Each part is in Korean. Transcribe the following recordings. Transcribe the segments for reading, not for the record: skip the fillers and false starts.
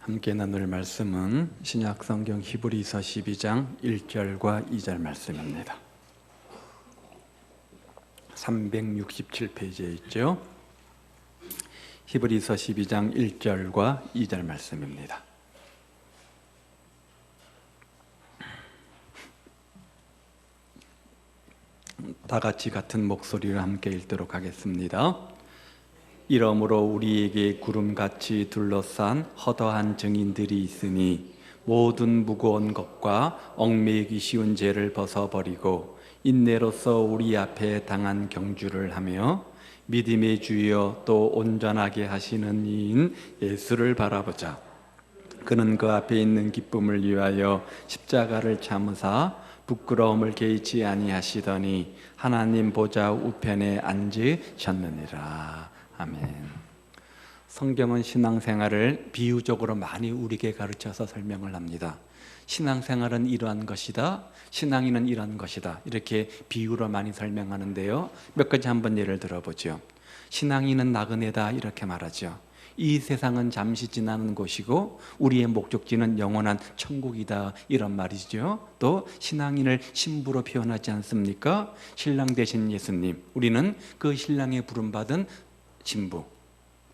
함께 나눌 말씀은 신약 성경 히브리서 12장 1절과 2절 말씀입니다. 367페이지에 있죠. 히브리서 12장 1절과 2절 말씀입니다. 다 같이 같은 목소리로 함께 읽도록 하겠습니다. 이러므로 우리에게 구름같이 둘러싼 허다한 증인들이 있으니 모든 무거운 것과 얽매이기 쉬운 죄를 벗어버리고 인내로서 우리 앞에 당한 경주를 하며 믿음의 주여 또 온전하게 하시는 이인 예수를 바라보자. 그는 그 앞에 있는 기쁨을 위하여 십자가를 참으사 부끄러움을 개의치 아니하시더니 하나님 보좌 우편에 앉으셨느니라. 아멘. 성경은 신앙생활을 비유적으로 많이 우리에게 가르쳐서 설명을 합니다. 신앙생활은 이러한 것이다, 신앙인은 이러한 것이다, 이렇게 비유로 많이 설명하는데요, 몇 가지 한번 예를 들어보죠. 신앙인은 나그네다 이렇게 말하죠. 이 세상은 잠시 지나는 곳이고 우리의 목적지는 영원한 천국이다, 이런 말이죠. 또 신앙인을 신부로 표현하지 않습니까? 신랑 되신 예수님, 우리는 그 신랑의 부름받은 신부,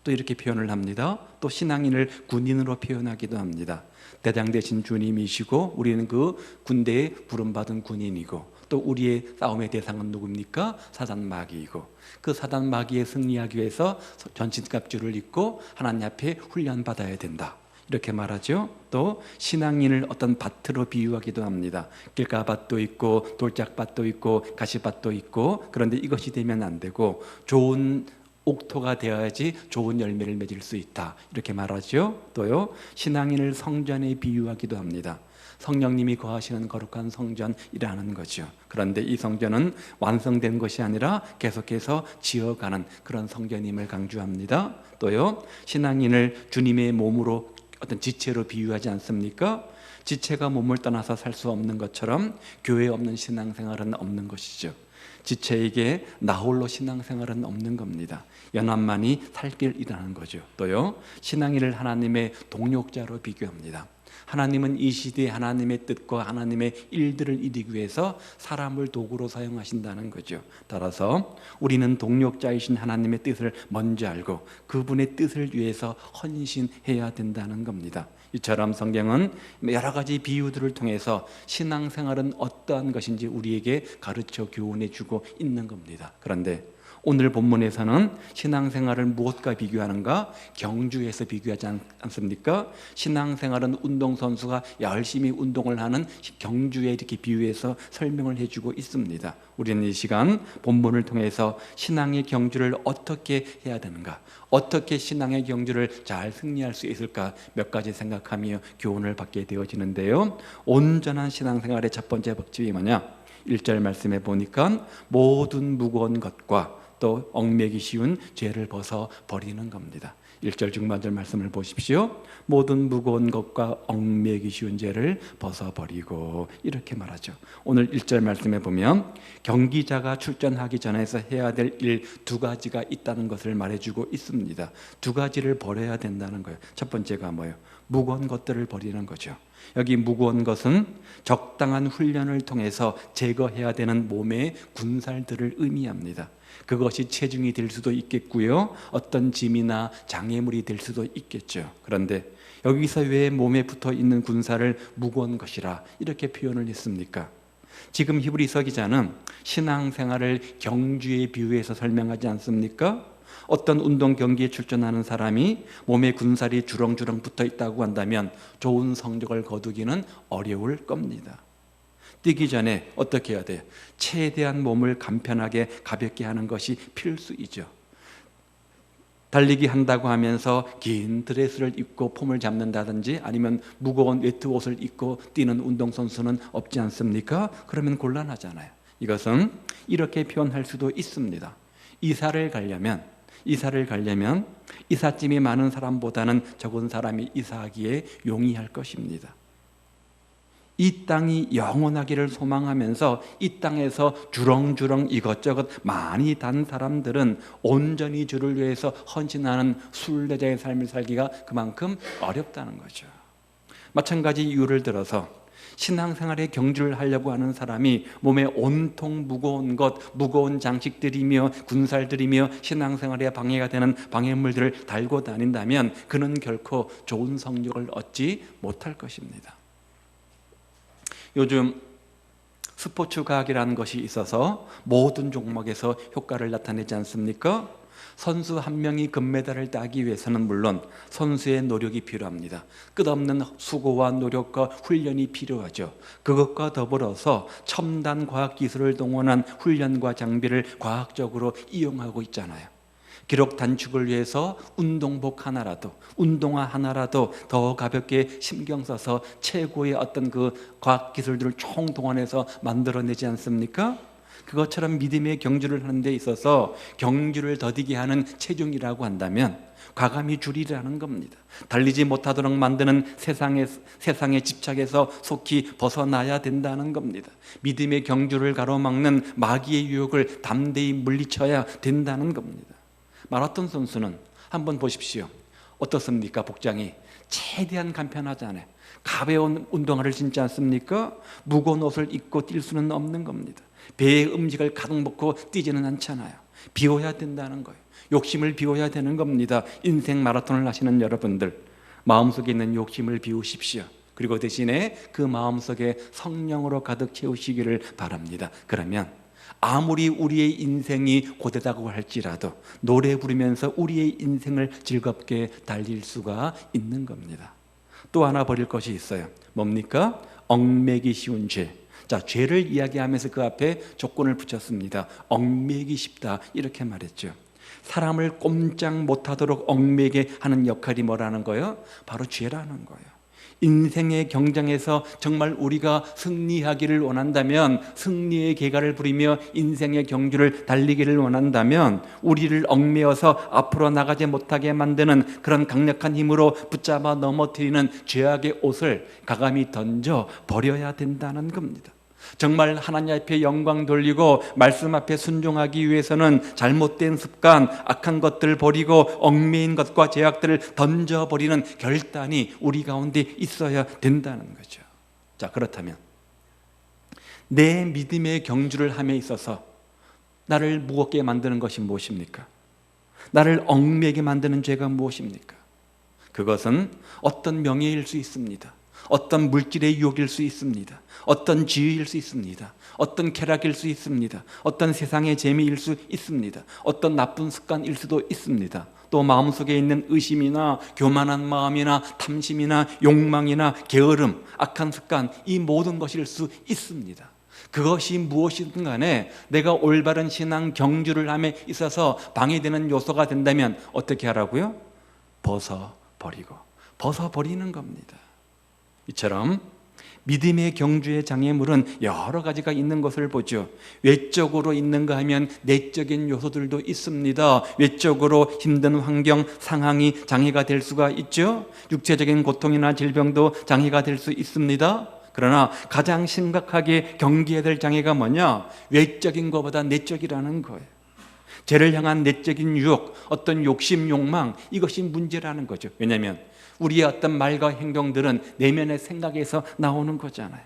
또 이렇게 표현을 합니다. 또 신앙인을 군인으로 표현하기도 합니다. 대장 되신 주님이시고 우리는 그 군대에 부름받은 군인이고, 또 우리의 싸움의 대상은 누굽니까? 사단 마귀이고, 그 사단 마귀에 승리하기 위해서 전신갑주를 입고 하나님 앞에 훈련받아야 된다, 이렇게 말하죠. 또 신앙인을 어떤 밭으로 비유하기도 합니다. 길가밭도 있고 돌짝밭도 있고 가시밭도 있고, 그런데 이것이 되면 안 되고 좋은 옥토가 되어야지 좋은 열매를 맺을 수 있다, 이렇게 말하죠. 또요, 신앙인을 성전에 비유하기도 합니다. 성령님이 거하시는 거룩한 성전이라는 거죠. 그런데 이 성전은 완성된 것이 아니라 계속해서 지어가는 그런 성전임을 강조합니다. 또요, 신앙인을 주님의 몸으로 어떤 지체로 비유하지 않습니까? 지체가 몸을 떠나서 살 수 없는 것처럼 교회 없는 신앙생활은 없는 것이죠. 지체에게 나홀로 신앙생활은 없는 겁니다. 연합만이 살 길이라는 거죠. 또요, 신앙인을 하나님의 동력자로 비교합니다. 하나님은 이 시대에 하나님의 뜻과 하나님의 일들을 이루기 위해서 사람을 도구로 사용하신다는 거죠. 따라서 우리는 동력자이신 하나님의 뜻을 먼저 알고 그분의 뜻을 위해서 헌신해야 된다는 겁니다. 이처럼 성경은 여러 가지 비유들을 통해서 신앙생활은 어떠한 것인지 우리에게 가르쳐 교훈해 주고 있는 겁니다. 그런데 오늘 본문에서는 신앙생활을 무엇과 비교하는가? 경주에서 비교하지 않습니까? 신앙생활은 운동선수가 열심히 운동을 하는 경주에 이렇게 비유해서 설명을 해주고 있습니다. 우리는 이 시간 본문을 통해서 신앙의 경주를 어떻게 해야 되는가, 어떻게 신앙의 경주를 잘 승리할 수 있을까 몇 가지 생각하며 교훈을 받게 되어지는데요, 온전한 신앙생활의 첫 번째 법칙이 뭐냐? 1절 말씀에 보니까 모든 무거운 것과 또 얽매기 쉬운 죄를 벗어버리는 겁니다. 1절 중반절 말씀을 보십시오. 모든 무거운 것과 얽매기 쉬운 죄를 벗어버리고, 이렇게 말하죠. 오늘 1절 말씀에 보면 경기자가 출전하기 전에서 해야 될 일 두 가지가 있다는 것을 말해주고 있습니다. 두 가지를 버려야 된다는 거예요. 첫 번째가 뭐예요? 무거운 것들을 버리는 거죠. 여기 무거운 것은 적당한 훈련을 통해서 제거해야 되는 몸의 군살들을 의미합니다. 그것이 체중이 될 수도 있겠고요, 어떤 짐이나 장애물이 될 수도 있겠죠. 그런데 여기서 왜 몸에 붙어 있는 군사를 무거운 것이라 이렇게 표현을 했습니까? 지금 히브리서 기자는 신앙생활을 경주에 비유해서 설명하지 않습니까? 어떤 운동 경기에 출전하는 사람이 몸에 군살이 주렁주렁 붙어 있다고 한다면 좋은 성적을 거두기는 어려울 겁니다. 뛰기 전에 어떻게 해야 돼요? 최대한 몸을 간편하게 가볍게 하는 것이 필수이죠. 달리기 한다고 하면서 긴 드레스를 입고 폼을 잡는다든지 아니면 무거운 외투 옷을 입고 뛰는 운동선수는 없지 않습니까? 그러면 곤란하잖아요. 이것은 이렇게 표현할 수도 있습니다. 이사를 가려면 이삿짐이 많은 사람보다는 적은 사람이 이사하기에 용이할 것입니다. 이 땅이 영원하기를 소망하면서 이 땅에서 주렁주렁 이것저것 많이 단 사람들은 온전히 주를 위해서 헌신하는 순례자의 삶을 살기가 그만큼 어렵다는 거죠. 마찬가지 이유를 들어서 신앙생활에 경주를 하려고 하는 사람이 몸에 온통 무거운 것, 무거운 장식들이며 군살들이며 신앙생활에 방해가 되는 방해물들을 달고 다닌다면 그는 결코 좋은 성적을 얻지 못할 것입니다. 요즘 스포츠 과학이라는 것이 있어서 모든 종목에서 효과를 나타내지 않습니까? 선수 한 명이 금메달을 따기 위해서는 물론 선수의 노력이 필요합니다. 끝없는 수고와 노력과 훈련이 필요하죠. 그것과 더불어서 첨단 과학기술을 동원한 훈련과 장비를 과학적으로 이용하고 있잖아요. 기록 단축을 위해서 운동복 하나라도, 운동화 하나라도 더 가볍게 신경 써서 최고의 어떤 그 과학기술들을 총동원해서 만들어내지 않습니까? 그것처럼 믿음의 경주를 하는 데 있어서 경주를 더디게 하는 체중이라고 한다면 과감히 줄이라는 겁니다. 달리지 못하도록 만드는 세상의 집착에서 속히 벗어나야 된다는 겁니다. 믿음의 경주를 가로막는 마귀의 유혹을 담대히 물리쳐야 된다는 겁니다. 마라톤 선수는 한번 보십시오. 어떻습니까? 복장이 최대한 간편하잖아요. 가벼운 운동화를 신지 않습니까? 무거운 옷을 입고 뛸 수는 없는 겁니다. 배에 음식을 가득 먹고 뛰지는 않잖아요. 비워야 된다는 거예요. 욕심을 비워야 되는 겁니다. 인생 마라톤을 하시는 여러분들, 마음속에 있는 욕심을 비우십시오. 그리고 대신에 그 마음속에 성령으로 가득 채우시기를 바랍니다. 그러면 아무리 우리의 인생이 고되다고 할지라도 노래 부르면서 우리의 인생을 즐겁게 달릴 수가 있는 겁니다. 또 하나 버릴 것이 있어요. 뭡니까? 얽매기 쉬운 죄. 자, 죄를 이야기하면서 그 앞에 조건을 붙였습니다. 얽매기 쉽다 이렇게 말했죠. 사람을 꼼짝 못하도록 얽매게 하는 역할이 뭐라는 거예요? 바로 죄라는 거예요. 인생의 경쟁에서 정말 우리가 승리하기를 원한다면, 승리의 계가를 부리며 인생의 경주를 달리기를 원한다면 우리를 얽매어서 앞으로 나가지 못하게 만드는 그런 강력한 힘으로 붙잡아 넘어뜨리는 죄악의 옷을 과감히 던져 버려야 된다는 겁니다. 정말 하나님 앞에 영광 돌리고 말씀 앞에 순종하기 위해서는 잘못된 습관, 악한 것들을 버리고 얽매인 것과 죄악들을 던져버리는 결단이 우리 가운데 있어야 된다는 거죠. 자, 그렇다면 내 믿음의 경주를 함에 있어서 나를 무겁게 만드는 것이 무엇입니까? 나를 얽매게 만드는 죄가 무엇입니까? 그것은 어떤 명예일 수 있습니다. 어떤 물질의 유혹일 수 있습니다. 어떤 지위일 수 있습니다. 어떤 쾌락일 수 있습니다. 어떤 세상의 재미일 수 있습니다. 어떤 나쁜 습관일 수도 있습니다. 또 마음속에 있는 의심이나 교만한 마음이나 탐심이나 욕망이나 게으름, 악한 습관, 이 모든 것일 수 있습니다. 그것이 무엇이든 간에 내가 올바른 신앙 경주를 함에 있어서 방해되는 요소가 된다면 어떻게 하라고요? 벗어버리는 겁니다. 이처럼 믿음의 경주의 장애물은 여러 가지가 있는 것을 보죠. 외적으로 있는가 하면 내적인 요소들도 있습니다. 외적으로 힘든 환경, 상황이 장애가 될 수가 있죠. 육체적인 고통이나 질병도 장애가 될 수 있습니다. 그러나 가장 심각하게 경계해야 될 장애가 뭐냐? 외적인 것보다 내적이라는 거예요. 죄를 향한 내적인 유혹, 어떤 욕심, 욕망, 이것이 문제라는 거죠. 왜냐하면 우리의 어떤 말과 행동들은 내면의 생각에서 나오는 거잖아요.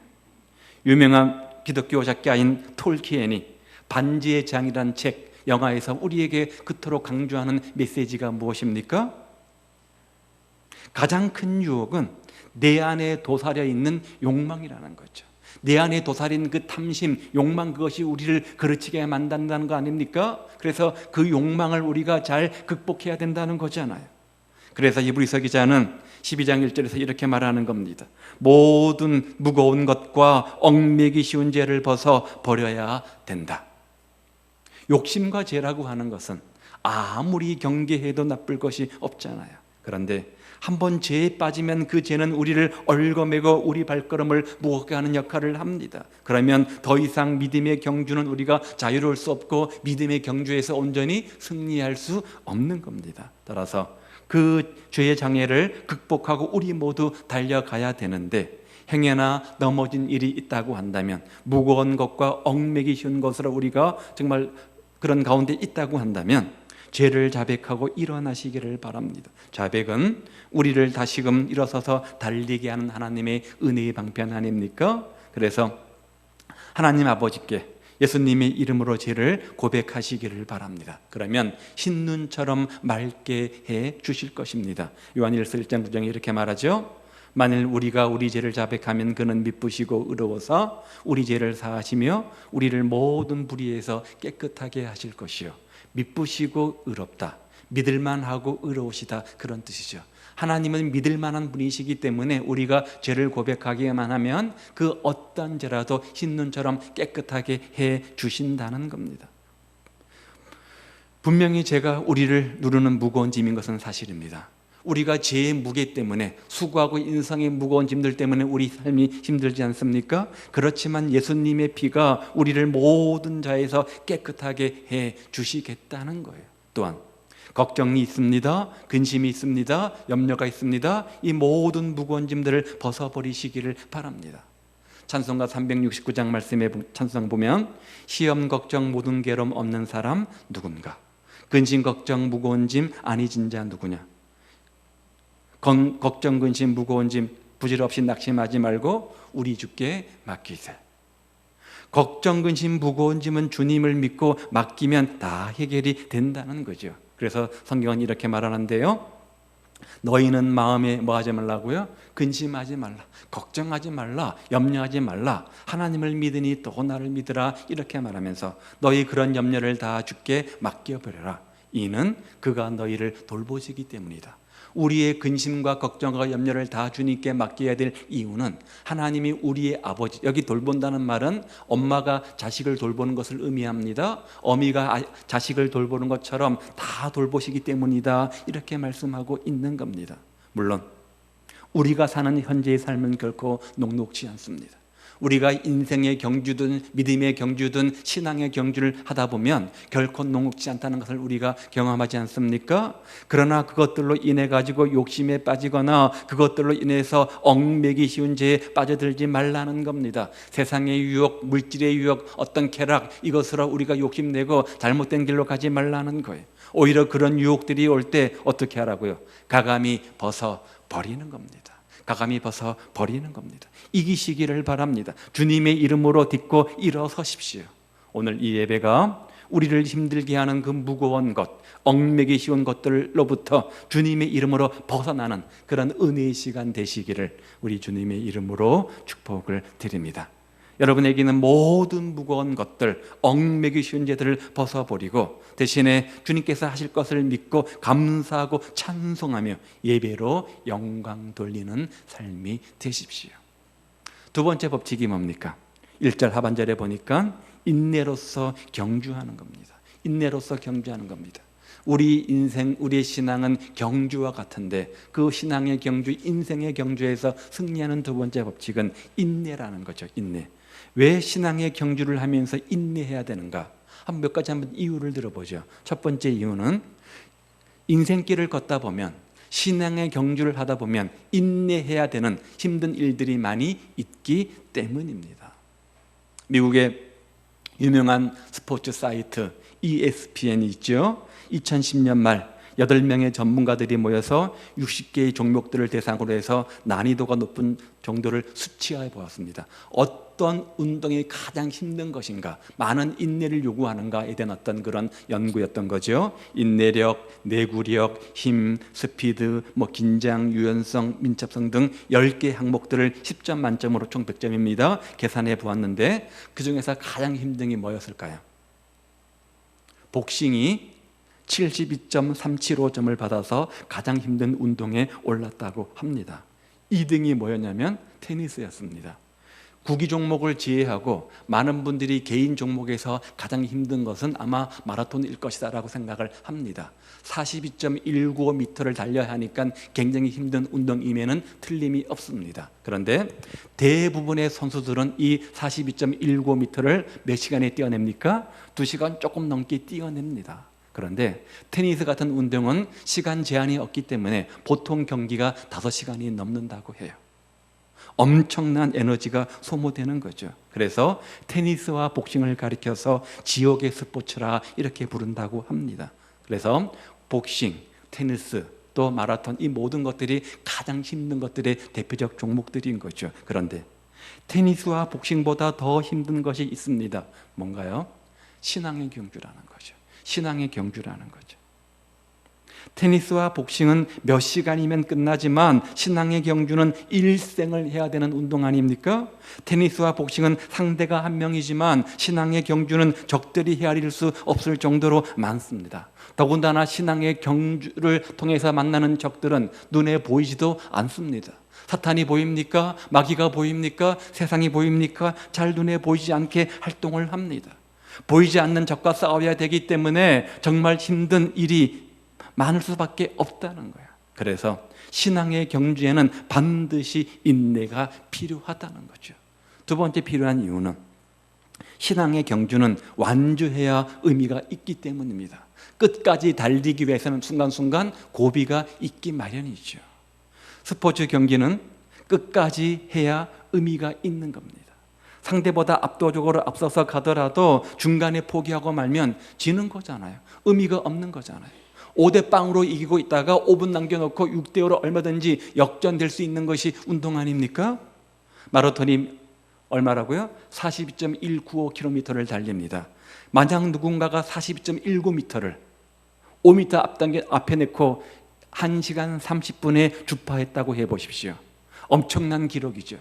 유명한 기독교 작가인 톨키엔이 반지의 장이라는 책, 영화에서 우리에게 그토록 강조하는 메시지가 무엇입니까? 가장 큰 유혹은 내 안에 도사려 있는 욕망이라는 거죠. 내 안에 도사린 그 탐심, 욕망, 그것이 우리를 그르치게 만든다는 거 아닙니까? 그래서 그 욕망을 우리가 잘 극복해야 된다는 거잖아요. 그래서 히브리서 기자는 12장 1절에서 이렇게 말하는 겁니다. 모든 무거운 것과 얽매기 쉬운 죄를 벗어 버려야 된다. 욕심과 죄라고 하는 것은 아무리 경계해도 나쁠 것이 없잖아요. 그런데 한번 죄에 빠지면 그 죄는 우리를 얽어매고 우리 발걸음을 무겁게 하는 역할을 합니다. 그러면 더 이상 믿음의 경주는 우리가 자유로울 수 없고 믿음의 경주에서 온전히 승리할 수 없는 겁니다. 따라서 그 죄의 장애를 극복하고 우리 모두 달려가야 되는데 행여나 넘어진 일이 있다고 한다면, 무거운 것과 얽매기 쉬운 것으로 우리가 정말 그런 가운데 있다고 한다면 죄를 자백하고 일어나시기를 바랍니다. 자백은 우리를 다시금 일어서서 달리게 하는 하나님의 은혜의 방편 아닙니까? 그래서 하나님 아버지께 예수님의 이름으로 죄를 고백하시기를 바랍니다. 그러면 흰눈처럼 맑게 해 주실 것입니다. 요한일서 1장 9장에 이렇게 말하죠. 만일 우리가 우리 죄를 자백하면 그는 미쁘시고 의로워서 우리 죄를 사하시며 우리를 모든 불의에서 깨끗하게 하실 것이요. 미쁘시고 의롭다, 믿을만하고 의로우시다, 그런 뜻이죠. 하나님은 믿을만한 분이시기 때문에 우리가 죄를 고백하기만 하면 그 어떤 죄라도 흰눈처럼 깨끗하게 해 주신다는 겁니다. 분명히 죄가 우리를 누르는 무거운 짐인 것은 사실입니다. 우리가 죄의 무게 때문에, 수고하고 인성의 무거운 짐들 때문에 우리 삶이 힘들지 않습니까? 그렇지만 예수님의 피가 우리를 모든 자에서 깨끗하게 해 주시겠다는 거예요. 또한 걱정이 있습니다, 근심이 있습니다, 염려가 있습니다. 이 모든 무거운 짐들을 벗어버리시기를 바랍니다. 찬송가 369장 말씀에 찬송 보면 시험 걱정 모든 괴로움 없는 사람 누군가, 근심 걱정 무거운 짐 안 잊은 자 누구냐. 걱정 근심 무거운 짐 부질없이 낙심하지 말고 우리 주께 맡기세. 걱정 근심 무거운 짐은 주님을 믿고 맡기면 다 해결이 된다는 거죠. 그래서 성경은 이렇게 말하는데요, 너희는 마음에 뭐 하지 말라고요? 근심하지 말라, 걱정하지 말라, 염려하지 말라, 하나님을 믿으니 또 나를 믿으라, 이렇게 말하면서 너희 그런 염려를 다 주께 맡겨버려라. 이는 그가 너희를 돌보시기 때문이다. 우리의 근심과 걱정과 염려를 다 주님께 맡겨야 될 이유는 하나님이 우리의 아버지, 여기 돌본다는 말은 엄마가 자식을 돌보는 것을 의미합니다. 어미가 자식을 돌보는 것처럼 다 돌보시기 때문이다, 이렇게 말씀하고 있는 겁니다. 물론 우리가 사는 현재의 삶은 결코 녹록지 않습니다. 우리가 인생의 경주든 믿음의 경주든 신앙의 경주를 하다 보면 결코 녹록지 않다는 것을 우리가 경험하지 않습니까? 그러나 그것들로 인해 가지고 욕심에 빠지거나 그것들로 인해서 얽매기 쉬운 죄에 빠져들지 말라는 겁니다. 세상의 유혹, 물질의 유혹, 어떤 쾌락, 이것으로 우리가 욕심내고 잘못된 길로 가지 말라는 거예요. 오히려 그런 유혹들이 올 때 어떻게 하라고요? 가감히 벗어버리는 겁니다. 가감히 벗어 버리는 겁니다. 이기시기를 바랍니다. 주님의 이름으로 딛고 일어서십시오. 오늘 이 예배가 우리를 힘들게 하는 그 무거운 것, 얽매기 쉬운 것들로부터 주님의 이름으로 벗어나는 그런 은혜의 시간 되시기를 우리 주님의 이름으로 축복을 드립니다. 여러분에게는 모든 무거운 것들, 얽매기 쉬운 죄들을 벗어버리고 대신에 주님께서 하실 것을 믿고 감사하고 찬송하며 예배로 영광 돌리는 삶이 되십시오. 두 번째 법칙이 뭡니까? 1절 하반절에 보니까 인내로서 경주하는 겁니다. 인내로서 경주하는 겁니다. 우리 인생, 우리의 신앙은 경주와 같은데 그 신앙의 경주, 인생의 경주에서 승리하는 두 번째 법칙은 인내라는 거죠. 인내. 왜 신앙의 경주를 하면서 인내해야 되는가? 몇 가지 한번 이유를 들어보죠. 첫 번째 이유는 인생길을 걷다 보면, 신앙의 경주를 하다 보면 인내해야 되는 힘든 일들이 많이 있기 때문입니다. 미국의 유명한 스포츠 사이트 ESPN이 있죠. 2010년 말 8명의 전문가들이 모여서 60개의 종목들을 대상으로 해서 난이도가 높은 정도를 수치해 보았습니다. 어떤 운동이 가장 힘든 것인가, 많은 인내를 요구하는가에 대한 어떤 그런 연구였던 거죠. 인내력, 내구력, 힘, 스피드, 긴장, 유연성, 민첩성 등 10개 항목들을 10점 만점으로 총 100점입니다. 계산해 보았는데 그 중에서 가장 힘든 게 뭐였을까요? 복싱이 72.375점을 받아서 가장 힘든 운동에 올랐다고 합니다. 2등이 뭐였냐면 테니스였습니다. 구기 종목을 제외하고 많은 분들이 개인 종목에서 가장 힘든 것은 아마 마라톤일 것이다 라고 생각을 합니다. 42.195m를 달려야 하니까 굉장히 힘든 운동임에는 틀림이 없습니다. 그런데 대부분의 선수들은 이 42.195m를 몇 시간에 뛰어냅니까? 2시간 조금 넘게 뛰어냅니다. 그런데 테니스 같은 운동은 시간 제한이 없기 때문에 보통 경기가 5시간이 넘는다고 해요. 엄청난 에너지가 소모되는 거죠. 그래서 테니스와 복싱을 가리켜서 지옥의 스포츠라 이렇게 부른다고 합니다. 그래서 복싱, 테니스, 또 마라톤, 이 모든 것들이 가장 힘든 것들의 대표적 종목들인 거죠. 그런데 테니스와 복싱보다 더 힘든 것이 있습니다. 뭔가요? 신앙의 경주라는 거죠. 신앙의 경주라는 거죠. 테니스와 복싱은 몇 시간이면 끝나지만 신앙의 경주는 일생을 해야 되는 운동 아닙니까? 테니스와 복싱은 상대가 한 명이지만 신앙의 경주는 적들이 헤아릴 수 없을 정도로 많습니다. 더군다나 신앙의 경주를 통해서 만나는 적들은 눈에 보이지도 않습니다. 사탄이 보입니까? 마귀가 보입니까? 세상이 보입니까? 잘 눈에 보이지 않게 활동을 합니다. 보이지 않는 적과 싸워야 되기 때문에 정말 힘든 일이 많을 수밖에 없다는 거야. 그래서 신앙의 경주에는 반드시 인내가 필요하다는 거죠. 두 번째 필요한 이유는 신앙의 경주는 완주해야 의미가 있기 때문입니다. 끝까지 달리기 위해서는 순간순간 고비가 있기 마련이죠. 스포츠 경기는 끝까지 해야 의미가 있는 겁니다. 상대보다 압도적으로 앞서서 가더라도 중간에 포기하고 말면 지는 거잖아요. 의미가 없는 거잖아요. 5대 0으로 이기고 있다가 5분 남겨놓고 6대 5로 얼마든지 역전될 수 있는 것이 운동 아닙니까? 마라톤이 얼마라고요? 42.195km를 달립니다. 만약 누군가가 42.19m를 5m 앞에 놓고 1시간 30분에 주파했다고 해보십시오. 엄청난 기록이죠.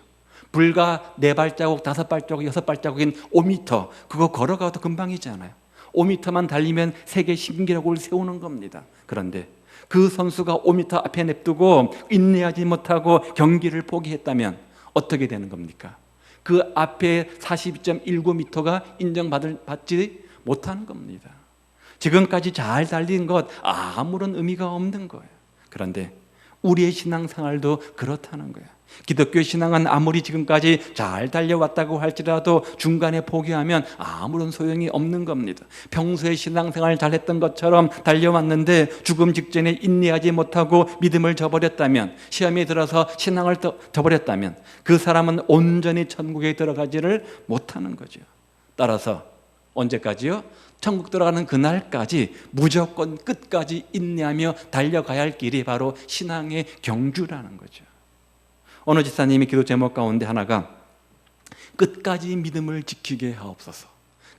불과 4발자국, 5발자국, 6발자국인 5m, 그거 걸어가도 금방이잖아요. 5m만 달리면 세계 신기록을 세우는 겁니다. 그런데 그 선수가 5m 앞에 냅두고 인내하지 못하고 경기를 포기했다면 어떻게 되는 겁니까? 그 앞에 42.19m가 인정받지 못하는 겁니다. 지금까지 잘 달린 것 아무런 의미가 없는 거예요. 그런데 우리의 신앙생활도 그렇다는 거예요. 기독교 신앙은 아무리 지금까지 잘 달려왔다고 할지라도 중간에 포기하면 아무런 소용이 없는 겁니다. 평소에 신앙생활 잘했던 것처럼 달려왔는데 죽음 직전에 인내하지 못하고 믿음을 저버렸다면, 시험에 들어서 신앙을 저버렸다면 그 사람은 온전히 천국에 들어가지를 못하는 거죠. 따라서 언제까지요? 천국 들어가는 그날까지 무조건 끝까지 인내하며 달려가야 할 길이 바로 신앙의 경주라는 거죠. 어느 집사님이 기도 제목 가운데 하나가 끝까지 믿음을 지키게 하옵소서.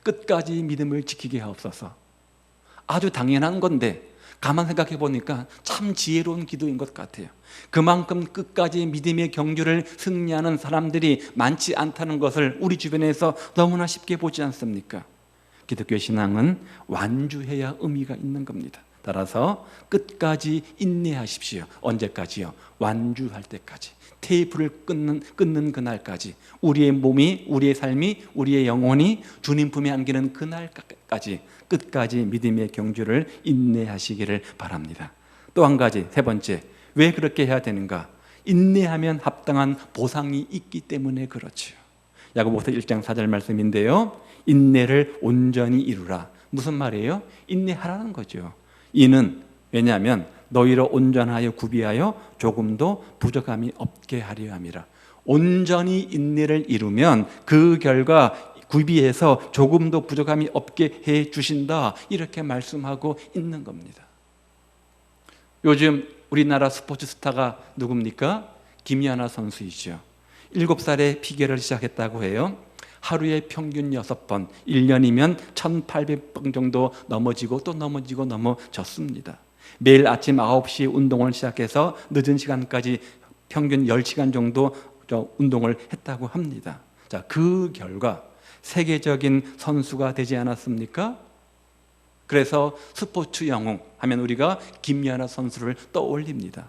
끝까지 믿음을 지키게 하옵소서. 아주 당연한 건데 가만 생각해 보니까 참 지혜로운 기도인 것 같아요. 그만큼 끝까지 믿음의 경주를 승리하는 사람들이 많지 않다는 것을 우리 주변에서 너무나 쉽게 보지 않습니까? 기독교 신앙은 완주해야 의미가 있는 겁니다. 따라서 끝까지 인내하십시오. 언제까지요? 완주할 때까지. 테이프를 끊는 그날까지. 우리의 몸이, 우리의 삶이, 우리의 영혼이 주님 품에 안기는 그날까지 끝까지 믿음의 경주를 인내하시기를 바랍니다. 또 한 가지, 세 번째, 왜 그렇게 해야 되는가? 인내하면 합당한 보상이 있기 때문에 그렇죠. 야고보서 1장 4절 말씀인데요, 인내를 온전히 이루라. 무슨 말이에요? 인내하라는 거죠. 이는 왜냐하면 너희로 온전하여 구비하여 조금도 부족함이 없게 하려 함이라. 온전히 인내를 이루면 그 결과 구비해서 조금도 부족함이 없게 해 주신다, 이렇게 말씀하고 있는 겁니다. 요즘 우리나라 스포츠 스타가 누굽니까? 김연아 선수이죠. 7살에 피겨를 시작했다고 해요. 하루에 평균 6번, 1년이면 1800번 정도 넘어지고 또 넘어졌습니다. 매일 아침 9시 운동을 시작해서 늦은 시간까지 평균 10시간 정도 운동을 했다고 합니다. 자, 그 결과 세계적인 선수가 되지 않았습니까? 그래서 스포츠 영웅 하면 우리가 김연아 선수를 떠올립니다.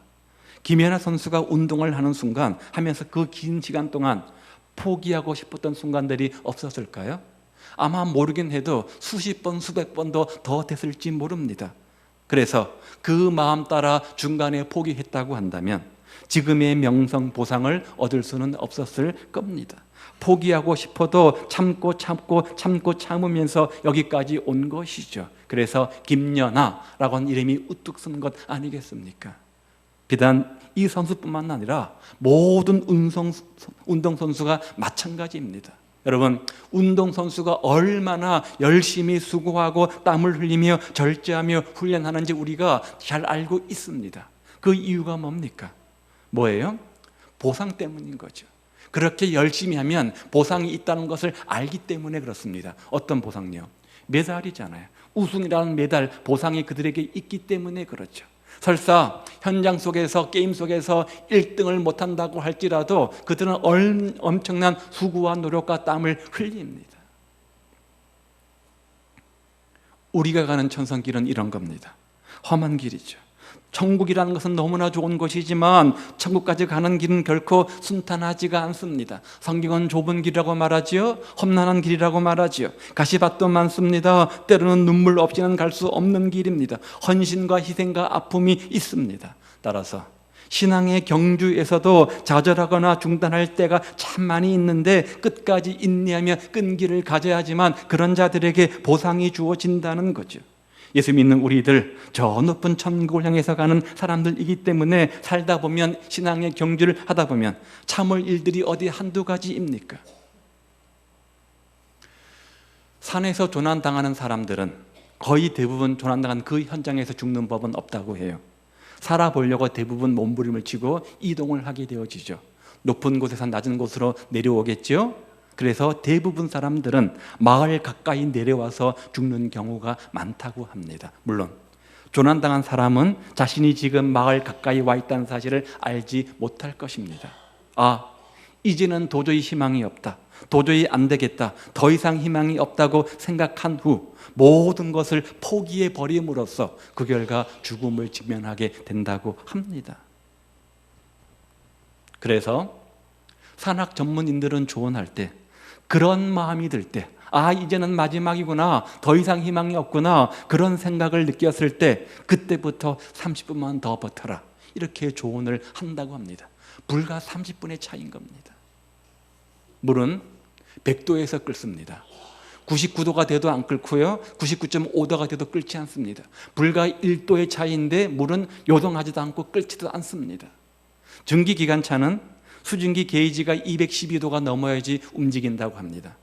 김연아 선수가 운동을 하는 순간, 하면서 그 긴 시간 동안 포기하고 싶었던 순간들이 없었을까요? 아마 모르긴 해도 수십 번, 수백 번도 더 됐을지 모릅니다. 그래서 그 마음 따라 중간에 포기했다고 한다면 지금의 명성, 보상을 얻을 수는 없었을 겁니다. 포기하고 싶어도 참으면서 여기까지 온 것이죠. 그래서 김연아라고 하는 이름이 우뚝 선 것 아니겠습니까? 비단 이 선수뿐만 아니라 모든 운동선수가 마찬가지입니다. 여러분, 운동선수가 얼마나 열심히 수고하고 땀을 흘리며 절제하며 훈련하는지 우리가 잘 알고 있습니다. 그 이유가 뭡니까? 뭐예요? 보상 때문인 거죠. 그렇게 열심히 하면 보상이 있다는 것을 알기 때문에 그렇습니다. 어떤 보상요? 메달이잖아요. 우승이라는 메달 보상이 그들에게 있기 때문에 그렇죠. 설사 현장 속에서 게임 속에서 1등을 못한다고 할지라도 그들은 엄청난 수고와 노력과 땀을 흘립니다. 우리가 가는 천성길은 이런 겁니다. 험한 길이죠. 천국이라는 것은 너무나 좋은 것이지만 천국까지 가는 길은 결코 순탄하지가 않습니다. 성경은 좁은 길이라고 말하지요. 험난한 길이라고 말하지요. 가시밭도 많습니다. 때로는 눈물 없이는 갈 수 없는 길입니다. 헌신과 희생과 아픔이 있습니다. 따라서 신앙의 경주에서도 좌절하거나 중단할 때가 참 많이 있는데 끝까지 인내하며 끈기를 가져야 하지만 그런 자들에게 보상이 주어진다는 거죠. 예수 믿는 우리들 저 높은 천국을 향해서 가는 사람들이기 때문에 살다 보면 신앙의 경주를 하다 보면 참을 일들이 어디 한두 가지입니까? 산에서 조난당하는 사람들은 거의 대부분 조난당한 그 현장에서 죽는 법은 없다고 해요. 살아보려고 대부분 몸부림을 치고 이동을 하게 되어지죠. 높은 곳에서 낮은 곳으로 내려오겠죠. 그래서 대부분 사람들은 마을 가까이 내려와서 죽는 경우가 많다고 합니다. 물론 조난당한 사람은 자신이 지금 마을 가까이 와 있다는 사실을 알지 못할 것입니다. 이제는 도저히 희망이 없다, 도저히 안 되겠다, 더 이상 희망이 없다고 생각한 후 모든 것을 포기해 버림으로써 그 결과 죽음을 직면하게 된다고 합니다. 그래서 산악 전문인들은 조언할 때 그런 마음이 들 때, 이제는 마지막이구나, 더 이상 희망이 없구나, 그런 생각을 느꼈을 때 그때부터 30분만 더 버텨라, 이렇게 조언을 한다고 합니다. 불과 30분의 차이인 겁니다. 물은 100도에서 끓습니다. 99도가 돼도 안 끓고요, 99.5도가 돼도 끓지 않습니다. 불과 1도의 차이인데 물은 요동하지도 않고 끓지도 않습니다. 전기기관차는 수증기 게이지가 212도가 넘어야지 움직인다고 합니다.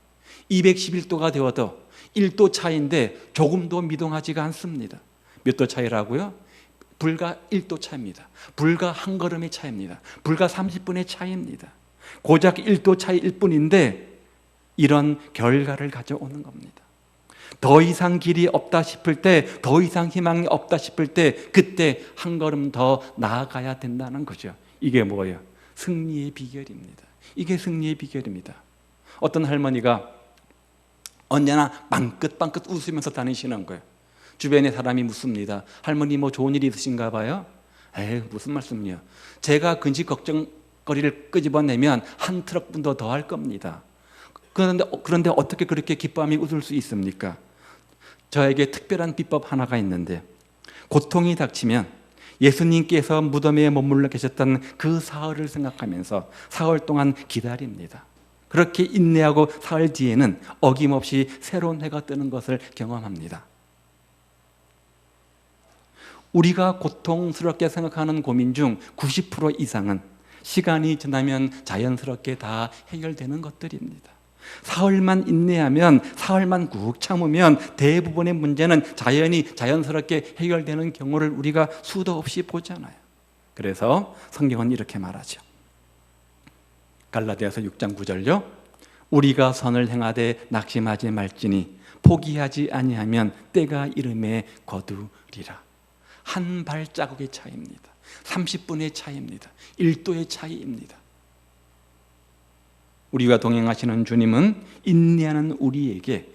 211도가 되어도 1도 차이인데 조금도 미동하지가 않습니다. 몇 도 차이라고요? 불과 1도 차이입니다. 불과 한 걸음의 차이입니다. 불과 30분의 차이입니다. 고작 1도 차이일 뿐인데 이런 결과를 가져오는 겁니다. 더 이상 길이 없다 싶을 때, 더 이상 희망이 없다 싶을 때 그때 한 걸음 더 나아가야 된다는 거죠. 이게 뭐예요? 승리의 비결입니다. 이게 승리의 비결입니다. 어떤 할머니가 언제나 빵긋빵긋 웃으면서 다니시는 거예요. 주변에 사람이 묻습니다. 할머니 뭐 좋은 일이 있으신가 봐요? 무슨 말씀이요? 제가 근심 걱정거리를 끄집어내면 한 트럭분도 더 할 겁니다. 그런데 어떻게 그렇게 기뻐하며 웃을 수 있습니까? 저에게 특별한 비법 하나가 있는데, 고통이 닥치면 예수님께서 무덤에 머물러 계셨던 그 사흘을 생각하면서 사흘 동안 기다립니다. 그렇게 인내하고 사흘 뒤에는 어김없이 새로운 해가 뜨는 것을 경험합니다. 우리가 고통스럽게 생각하는 고민 중 90% 이상은 시간이 지나면 자연스럽게 다 해결되는 것들입니다. 사흘만 인내하면, 사흘만 꾹 참으면 대부분의 문제는 자연스럽게 해결되는 경우를 우리가 수도 없이 보잖아요. 그래서 성경은 이렇게 말하죠. 갈라디아서 6장 9절요. 우리가 선을 행하되 낙심하지 말지니 포기하지 아니하면 때가 이름에 거두리라. 한 발자국의 차이입니다. 30분의 차이입니다. 1도의 차이입니다. 우리와 동행하시는 주님은 인내하는 우리에게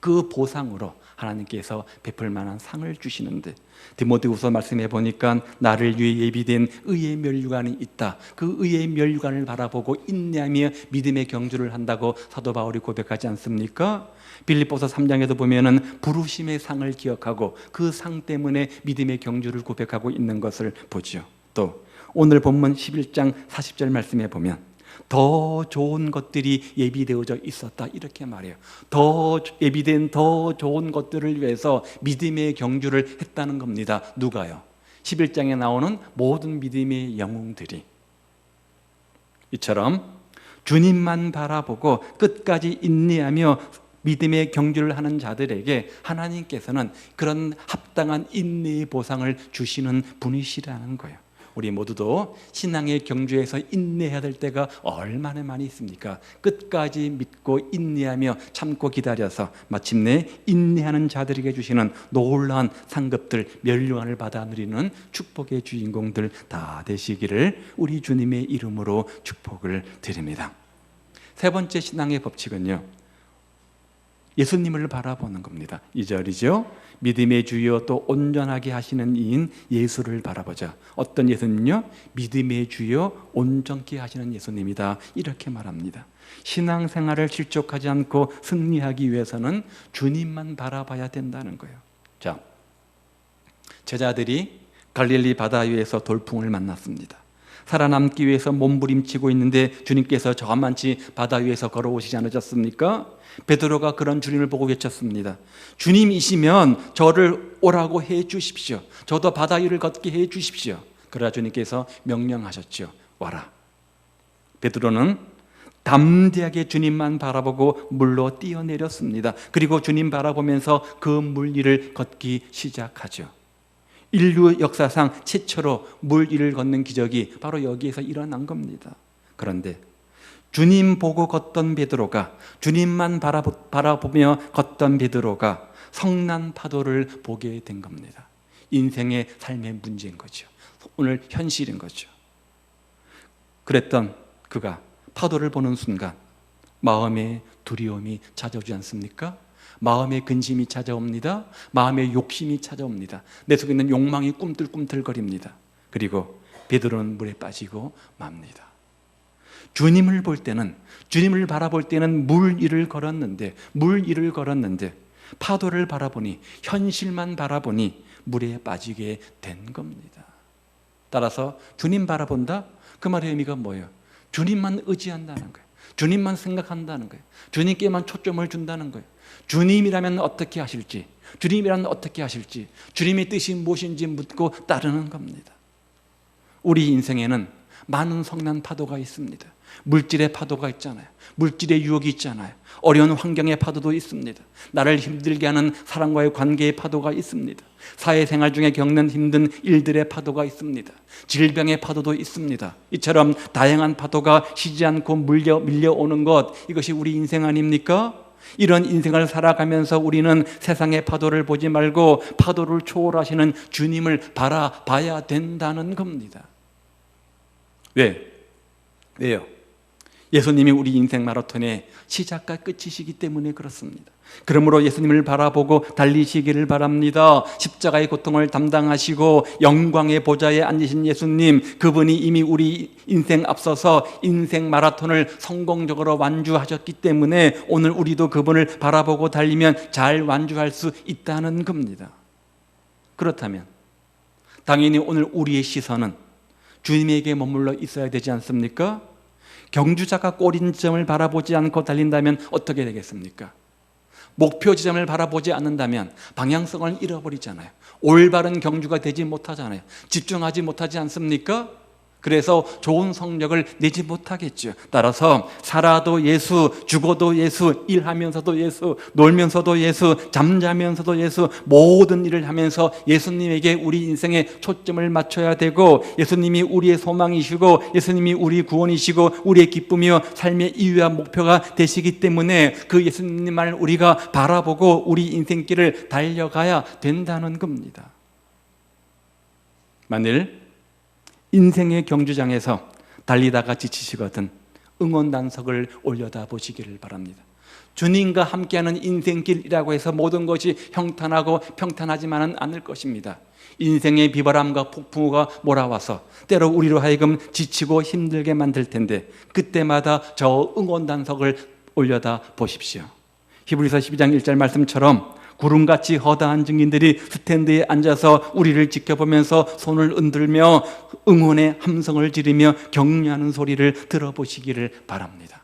그 보상으로 하나님께서 베풀 만한 상을 주시는데, 디모데후서 말씀해 보니까 나를 위해 예비된 의의 면류관이 있다. 그 의의 면류관을 바라보고 인내하며 믿음의 경주를 한다고 사도 바울이 고백하지 않습니까? 빌립보서 3장에도 보면은 부르심의 상을 기억하고 그 상 때문에 믿음의 경주를 고백하고 있는 것을 보죠. 또 오늘 본문 11장 40절 말씀해 보면 더 좋은 것들이 예비되어져 있었다, 이렇게 말해요. 더 예비된 더 좋은 것들을 위해서 믿음의 경주를 했다는 겁니다. 누가요? 11장에 나오는 모든 믿음의 영웅들이 이처럼 주님만 바라보고 끝까지 인내하며 믿음의 경주를 하는 자들에게 하나님께서는 그런 합당한 인내의 보상을 주시는 분이시라는 거예요. 우리 모두도 신앙의 경주에서 인내해야 될 때가 얼마나 많이 있습니까? 끝까지 믿고 인내하며 참고 기다려서 마침내 인내하는 자들에게 주시는 놀라운 상급들, 멸류관을 받아 누리는 축복의 주인공들 다 되시기를 우리 주님의 이름으로 축복을 드립니다. 세 번째 신앙의 법칙은요, 예수님을 바라보는 겁니다. 2절이죠. 믿음의 주여 또 온전하게 하시는 이인 예수를 바라보자. 어떤 예수님요? 믿음의 주여 온전케 하시는 예수님이다. 이렇게 말합니다. 신앙생활을 실족하지 않고 승리하기 위해서는 주님만 바라봐야 된다는 거예요. 자, 제자들이 갈릴리 바다 위에서 돌풍을 만났습니다. 살아남기 위해서 몸부림치고 있는데 주님께서 저만치 바다 위에서 걸어오시지 않으셨습니까? 베드로가 그런 주님을 보고 외쳤습니다. 주님이시면 저를 오라고 해 주십시오. 저도 바다 위를 걷게 해 주십시오. 그러자 주님께서 명령하셨죠. 와라. 베드로는 담대하게 주님만 바라보고 물로 뛰어내렸습니다. 그리고 주님 바라보면서 그 물 위를 걷기 시작하죠. 인류 역사상 최초로 물 위를 걷는 기적이 바로 여기에서 일어난 겁니다. 그런데 주님 보고 걷던 베드로가, 주님만 바라보며 걷던 베드로가 성난 파도를 보게 된 겁니다. 인생의 삶의 문제인 거죠. 오늘 현실인 거죠. 그랬던 그가 파도를 보는 순간 마음에 두려움이 찾아오지 않습니까? 마음의 근심이 찾아옵니다. 마음의 욕심이 찾아옵니다. 내 속에 있는 욕망이 꿈틀꿈틀거립니다. 그리고 베드로는 물에 빠지고 맙니다. 주님을 볼 때는, 주님을 바라볼 때는 물 위를 걸었는데 파도를 바라보니, 현실만 바라보니 물에 빠지게 된 겁니다. 따라서 주님 바라본다? 그 말의 의미가 뭐예요? 주님만 의지한다는 거예요. 주님만 생각한다는 거예요. 주님께만 초점을 준다는 거예요. 주님이라면 어떻게 하실지, 주님이라면 어떻게 하실지, 주님의 뜻이 무엇인지 묻고 따르는 겁니다. 우리 인생에는 많은 성난 파도가 있습니다. 물질의 파도가 있잖아요. 물질의 유혹이 있잖아요. 어려운 환경의 파도도 있습니다. 나를 힘들게 하는 사람과의 관계의 파도가 있습니다. 사회생활 중에 겪는 힘든 일들의 파도가 있습니다. 질병의 파도도 있습니다. 이처럼 다양한 파도가 쉬지 않고 밀려오는 것, 이것이 우리 인생 아닙니까? 이런 인생을 살아가면서 우리는 세상의 파도를 보지 말고 파도를 초월하시는 주님을 바라봐야 된다는 겁니다. 왜요? 예수님이 우리 인생 마라톤의 시작과 끝이시기 때문에 그렇습니다. 그러므로 예수님을 바라보고 달리시기를 바랍니다. 십자가의 고통을 담당하시고 영광의 보좌에 앉으신 예수님, 그분이 이미 우리 인생 앞서서 인생 마라톤을 성공적으로 완주하셨기 때문에 오늘 우리도 그분을 바라보고 달리면 잘 완주할 수 있다는 겁니다. 그렇다면 당연히 오늘 우리의 시선은 주님에게 머물러 있어야 되지 않습니까? 경주자가 꼬린 지점을 바라보지 않고 달린다면 어떻게 되겠습니까? 목표 지점을 바라보지 않는다면 방향성을 잃어버리잖아요. 올바른 경주가 되지 못하잖아요. 집중하지 못하지 않습니까? 그래서 좋은 성적을 내지 못하겠죠. 따라서 살아도 예수, 죽어도 예수, 일하면서도 예수, 놀면서도 예수, 잠자면서도 예수, 모든 일을 하면서 예수님에게 우리 인생에 초점을 맞춰야 되고, 예수님이 우리의 소망이시고 예수님이 우리 구원이시고 우리의 기쁨이요 삶의 이유와 목표가 되시기 때문에 그 예수님만을 우리가 바라보고 우리 인생길을 달려가야 된다는 겁니다. 만일 인생의 경주장에서 달리다가 지치시거든 응원단석을 올려다 보시기를 바랍니다. 주님과 함께하는 인생길이라고 해서 모든 것이 형탄하고 평탄하지만은 않을 것입니다. 인생의 비바람과 폭풍우가 몰아와서 때로 우리로 하여금 지치고 힘들게 만들 텐데 그때마다 저 응원단석을 올려다 보십시오. 히브리서 12장 1절 말씀처럼 구름같이 허다한 증인들이 스탠드에 앉아서 우리를 지켜보면서 손을 흔들며 응원의 함성을 지르며 격려하는 소리를 들어보시기를 바랍니다.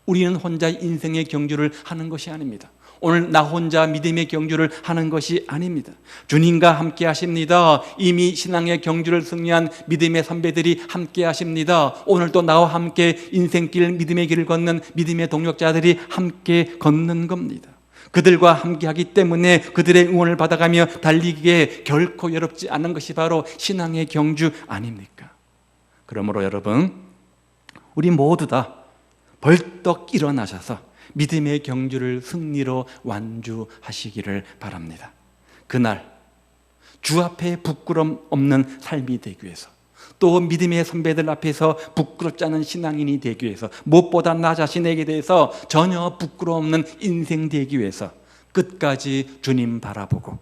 우리는 혼자 인생의 경주를 하는 것이 아닙니다. 오늘 나 혼자 믿음의 경주를 하는 것이 아닙니다. 주님과 함께 하십니다. 이미 신앙의 경주를 승리한 믿음의 선배들이 함께 하십니다. 오늘도 나와 함께 인생길, 믿음의 길을 걷는 믿음의 동력자들이 함께 걷는 겁니다. 그들과 함께하기 때문에 그들의 응원을 받아가며 달리기에 결코 어렵지 않은 것이 바로 신앙의 경주 아닙니까? 그러므로 여러분, 우리 모두 다 벌떡 일어나셔서 믿음의 경주를 승리로 완주하시기를 바랍니다. 그날 주 앞에 부끄럼 없는 삶이 되기 위해서, 또 믿음의 선배들 앞에서 부끄럽지 않은 신앙인이 되기 위해서, 무엇보다 나 자신에게 대해서 전혀 부끄러움 없는 인생 되기 위해서 끝까지 주님 바라보고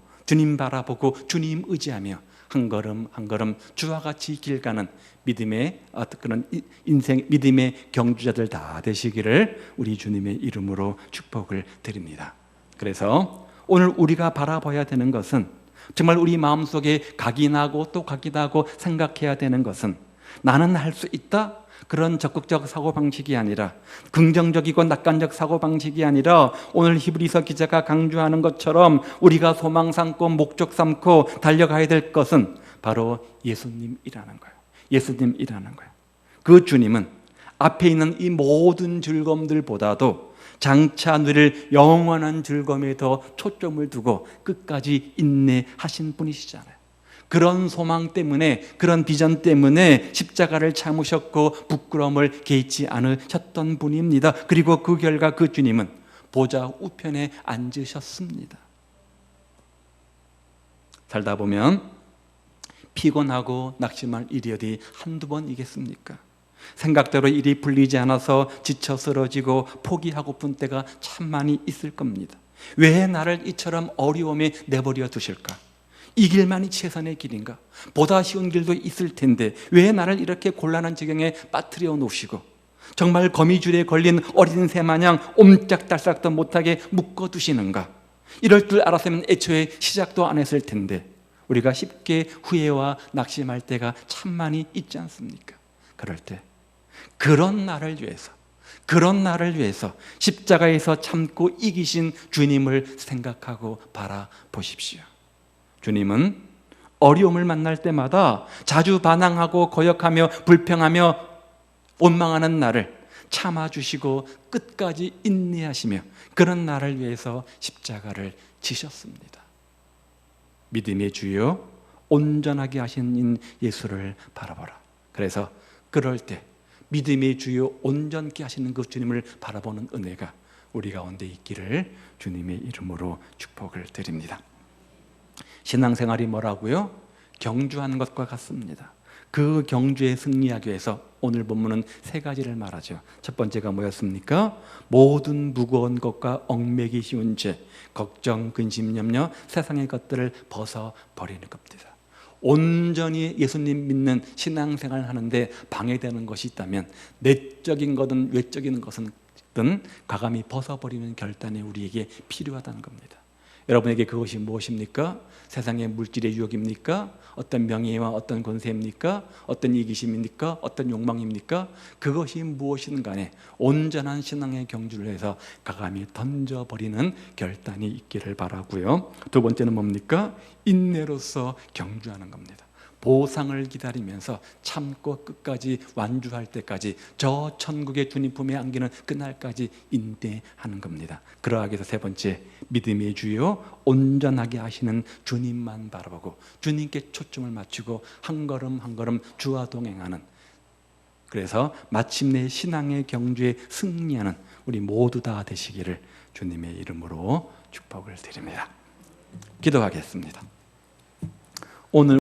주님 의지하며 한 걸음 한 걸음 주와 같이 길 가는 믿음의 그런 인생, 믿음의 경주자들 다 되시기를 우리 주님의 이름으로 축복을 드립니다. 그래서 오늘 우리가 바라봐야 되는 것은, 정말 우리 마음속에 각이 나고 또 각이 나고 생각해야 되는 것은, 나는 할 수 있다, 그런 적극적 사고방식이 아니라, 긍정적이고 낙관적 사고방식이 아니라, 오늘 히브리서 기자가 강조하는 것처럼 우리가 소망 삼고 목적 삼고 달려가야 될 것은 바로 예수님이라는 거예요. 예수님이라는 거예요. 그 주님은 앞에 있는 이 모든 즐거움들보다도 장차 누릴 영원한 즐거움에 더 초점을 두고 끝까지 인내하신 분이시잖아요. 그런 소망 때문에, 그런 비전 때문에 십자가를 참으셨고 부끄러움을 개의치 않으셨던 분입니다. 그리고 그 결과 그 주님은 보좌 우편에 앉으셨습니다. 살다 보면 피곤하고 낙심할 일이 어디 한두 번이겠습니까? 생각대로 일이 풀리지 않아서 지쳐 쓰러지고 포기하고픈 때가 참 많이 있을 겁니다. 왜 나를 이처럼 어려움에 내버려 두실까? 이 길만이 최선의 길인가? 보다 쉬운 길도 있을 텐데 왜 나를 이렇게 곤란한 지경에 빠뜨려 놓으시고, 정말 거미줄에 걸린 어린 새 마냥 옴짝달싹도 못하게 묶어두시는가? 이럴 줄 알았으면 애초에 시작도 안 했을 텐데 우리가 쉽게 후회와 낙심할 때가 참 많이 있지 않습니까? 그럴 때 그런 나를 위해서 십자가에서 참고 이기신 주님을 생각하고 바라보십시오. 주님은 어려움을 만날 때마다 자주 반항하고 거역하며 불평하며 원망하는 나를 참아주시고 끝까지 인내하시며 그런 나를 위해서 십자가를 지셨습니다. 믿음의 주여 온전하게 하신 예수를 바라보라. 그래서 그럴 때 믿음의 주여 온전케 하시는 그 주님을 바라보는 은혜가 우리 가운데 있기를 주님의 이름으로 축복을 드립니다. 신앙생활이 뭐라고요? 경주하는 것과 같습니다. 그 경주에 승리하기 위해서 오늘 본문은 세 가지를 말하죠. 첫 번째가 뭐였습니까? 모든 무거운 것과 얽매기 쉬운 죄, 걱정, 근심, 염려, 세상의 것들을 벗어버리는 겁니다. 온전히 예수님 믿는 신앙생활을 하는데 방해되는 것이 있다면, 내적인 것은 외적인 것은 과감히 벗어버리는 결단이 우리에게 필요하다는 겁니다. 여러분에게 그것이 무엇입니까? 세상의 물질의 유혹입니까? 어떤 명예와 어떤 권세입니까? 어떤 이기심입니까? 어떤 욕망입니까? 그것이 무엇이든 간에 온전한 신앙의 경주를 해서 과감히 던져버리는 결단이 있기를 바라고요. 두 번째는 뭡니까? 인내로서 경주하는 겁니다. 보상을 기다리면서 참고 끝까지 완주할 때까지, 저 천국의 주님 품에 안기는 그날까지 인내하는 겁니다. 그러하기 위해서 세 번째, 믿음의 주여 온전하게 하시는 주님만 바라보고 주님께 초점을 맞추고 한 걸음 한 걸음 주와 동행하는, 그래서 마침내 신앙의 경주에 승리하는 우리 모두 다 되시기를 주님의 이름으로 축복을 드립니다. 기도하겠습니다. 오늘